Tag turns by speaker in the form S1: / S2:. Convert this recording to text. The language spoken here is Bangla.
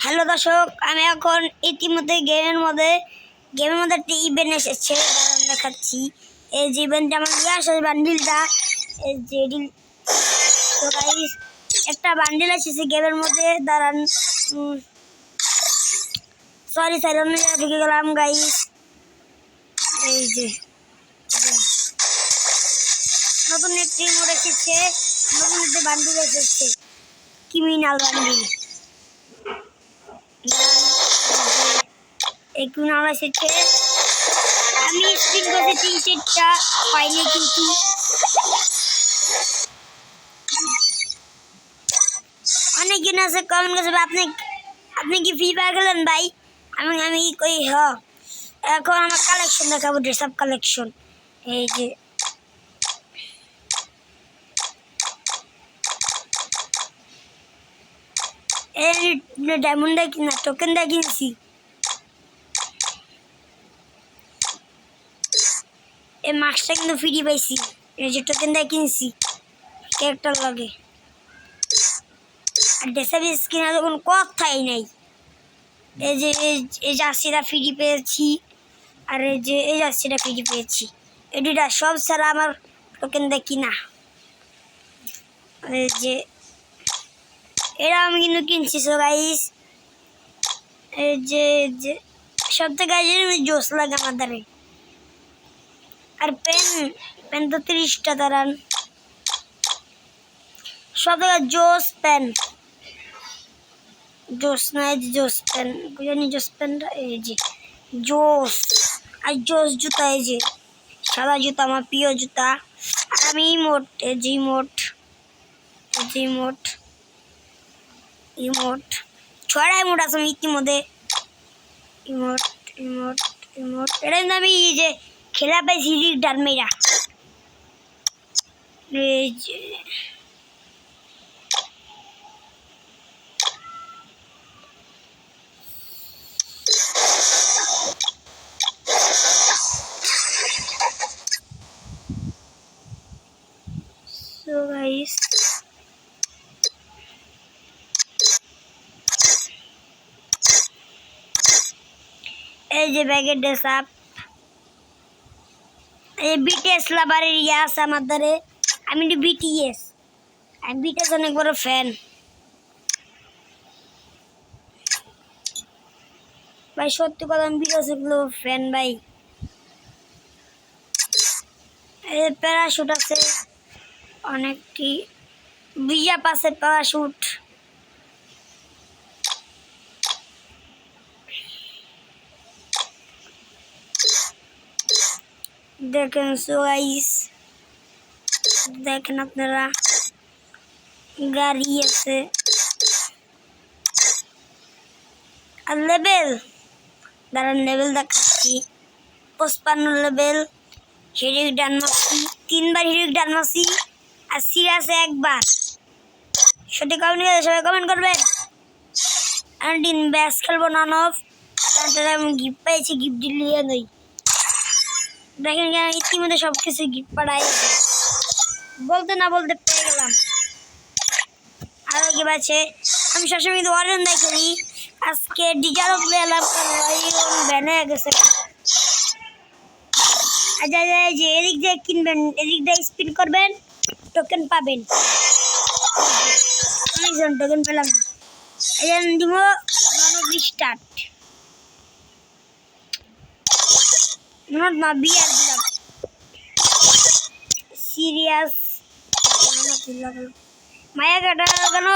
S1: হ্যালো দর্শক, আমি এখন ইতিমধ্যে গেমের মধ্যে একটা ইভেন্ট এসেছে, দাঁড়ান দেখাচ্ছি। এই যে ইভেন্টটা আমার নিয়ে আসে বান্ডিলটা, এই যে তো গাইস একটা বান্ডিল এসেছে গেমের মধ্যে, দাঁড়ান সরি অন্য জায়গায় ঢুকে গেলাম গাইস। এই যে নতুন একটি মোড এসেছে, নতুন একটি বান্ডিল এসেছে, ক্রিমিনাল বান্ডিল। এই ক্রিমিনাল এসেছে, আমি স্পিন করতে 3-4টা পাইনি, কিন্তু অনেকজন আছে কমেন্ট করছে আপনি কি ফ্রি ফায়ার খেলেন ভাই? আমি কই এখন আমার কালেকশন দেখাবো, ড্রেস আপ কালেকশন। এই যে ডায়মন্ডটা কিনা টোকেনটা কিনছি, এই মাস্কটা কিন্তু ফ্রি পাইছি, এই যে টোকেনটা কিনছি ক্যারেক্টার লাগে। আর ডেসাবিস কিনা যখন কথাই নাই, এই যে এই জার্সিটা ফ্রি পেয়েছি, আর এই যে এই জার্সিটা ফ্রি পেয়েছি, এই দুটা সব ছাড়া আমার টোকেন দেখি না। এই যে এরা আমি কিন্তু কিনছি। সো গাইস এই যে সব থেকে জোস লাগে আমার দ্বারে। আর পেন তো 30টা, দাঁড়ান সব থেকে জোস পেন, জোস না এই যে জোস পেন, বুঝানি জোস পেনটা, এই যে জোস। আর জোস জুতা, এই যে সাদা জুতা আমার প্রিয় জুতা। আর আমি ইমোট, এই যে ইমোট ছড়া ইমোট আছে ইতিমধ্যে, ইমোট এটা কিন্তু আমি এই যে খেলা পাইছি ডানমেরা। এই যে so guys এই যে ব্যাগের ড্রেস আপ, এই বিটিএস লাভারের ইয়ে আছে আমার দ্বারে। আমি বিটিএস অনেক বড় ফ্যান ভাই, সত্যি কথা আমি বিটিএস ফ্যান ভাই। এই প্যারাশুট আছে অনেকটি, বিয়া পাশে প্যারাশুট। দেখেন সো গাইস, দেখেন আপনারা গাড়ি আছে। আর লেভেল, দাঁড়ান লেভেল দেখাচ্ছি, 55 লেভেল। হিরোইক ডান মারছি 3বার, হিরোইক ডান মারছি, আর সিরিয়াসে 1বার। সঠিক কমেন্ট করে সবাই কমেন্ট করবেন। আর দিন ব্যাস খেলবো নন অফ, আমি গিফট পেয়েছি, গিফট দিলিয়ে নই। দেখেন ইতিমধ্যে সব কিছু গিফট পাঠাই, বলতে না বলতে পেয়ে গেলাম। আরও কি আছে, আমি সবসময় কিন্তু অরেন দেয় খেলি, আজকে ডিজারও পেলাম ব্যান হয়ে গেছে। আচ্ছা যে এদিক দিয়ে কিনবেন, এদিক দিয়ে স্পিন করবেন, টোকেন পাবেন। অনেকজন টোকেন পেলাম, এই জন্য দিব স্টার্ট না বিয়ার দিলাম সিরিয়াস। মায়া কাটা কেন